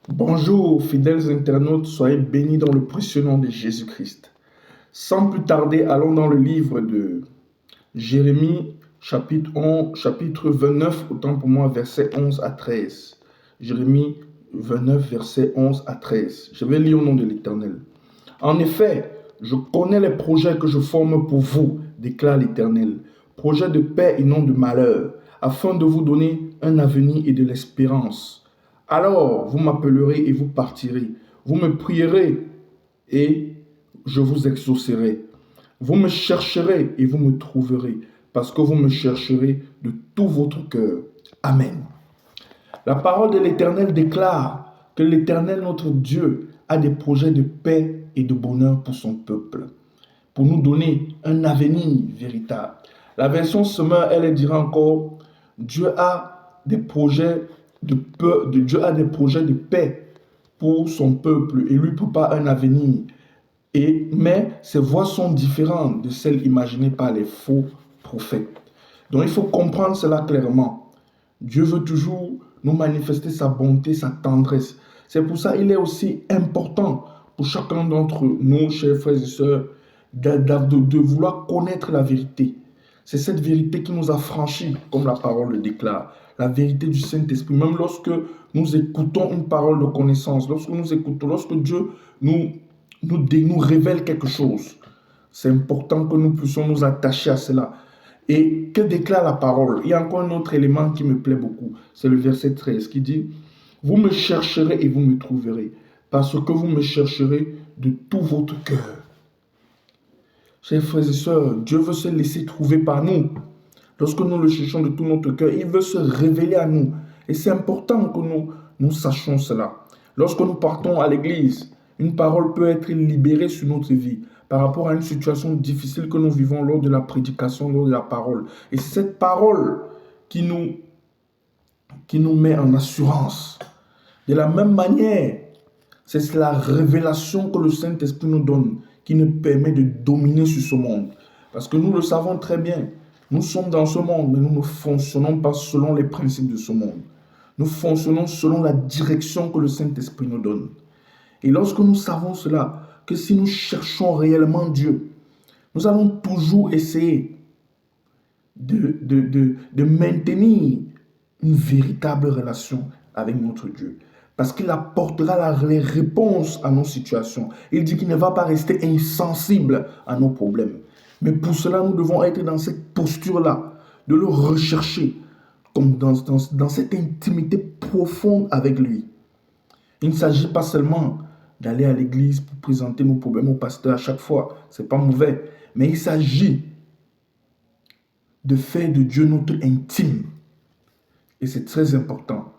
Bonjour, fidèles internautes, soyez bénis dans le précieux nom de Jésus-Christ. Sans plus tarder, allons dans le livre de Jérémie, chapitre 29, autant pour moi, versets 11 à 13. Jérémie 29, versets 11 à 13. Je vais lire au nom de l'Éternel. En effet, je connais les projets que je forme pour vous, déclare l'Éternel. Projets de paix et non de malheur, afin de vous donner un avenir et de l'espérance. Alors vous m'appellerez et vous partirez. Vous me prierez et je vous exaucerai. Vous me chercherez et vous me trouverez, parce que vous me chercherez de tout votre cœur. Amen. La parole de l'Éternel déclare que l'Éternel, notre Dieu, a des projets de paix et de bonheur pour son peuple, pour nous donner un avenir véritable. La version Semeur, elle dira encore, Dieu a des projets Dieu a des projets de paix pour son peuple et lui prépare un avenir. Mais ces voies sont différentes de celles imaginées par les faux prophètes. Donc il faut comprendre cela clairement. Dieu veut toujours nous manifester sa bonté, sa tendresse. C'est pour ça qu'il est aussi important pour chacun d'entre nous, chers frères et sœurs, de vouloir connaître la vérité. C'est cette vérité qui nous a franchis, comme la parole le déclare. La vérité du Saint-Esprit. Même lorsque nous écoutons une parole de connaissance, lorsque Dieu nous révèle quelque chose, c'est important que nous puissions nous attacher à cela. Et que déclare la parole? Il y a encore un autre élément qui me plaît beaucoup. C'est le verset 13 qui dit, vous me chercherez et vous me trouverez, parce que vous me chercherez de tout votre cœur. Chers frères et sœurs, Dieu veut se laisser trouver par nous. Lorsque nous le cherchons de tout notre cœur, il veut se révéler à nous. Et c'est important que nous sachions cela. Lorsque nous partons à l'église, une parole peut être libérée sur notre vie par rapport à une situation difficile que nous vivons lors de la prédication, lors de la parole. Et c'est cette parole qui nous met en assurance. De la même manière, c'est la révélation que le Saint-Esprit nous donne qui nous permet de dominer sur ce monde. Parce que nous le savons très bien, nous sommes dans ce monde, mais nous ne fonctionnons pas selon les principes de ce monde. Nous fonctionnons selon la direction que le Saint-Esprit nous donne. Et lorsque nous savons cela, que si nous cherchons réellement Dieu, nous allons toujours essayer de maintenir une véritable relation avec notre Dieu. Parce qu'il apportera les réponses à nos situations. Il dit qu'il ne va pas rester insensible à nos problèmes. Mais pour cela, nous devons être dans cette posture-là, de le rechercher, comme dans cette intimité profonde avec lui. Il ne s'agit pas seulement d'aller à l'église pour présenter nos problèmes au pasteur à chaque fois. Ce n'est pas mauvais. Mais il s'agit de faire de Dieu notre intime. Et c'est très important.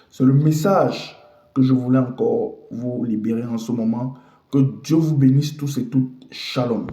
C'est le message que je voulais encore vous libérer en ce moment. Que Dieu vous bénisse tous et toutes. Shalom.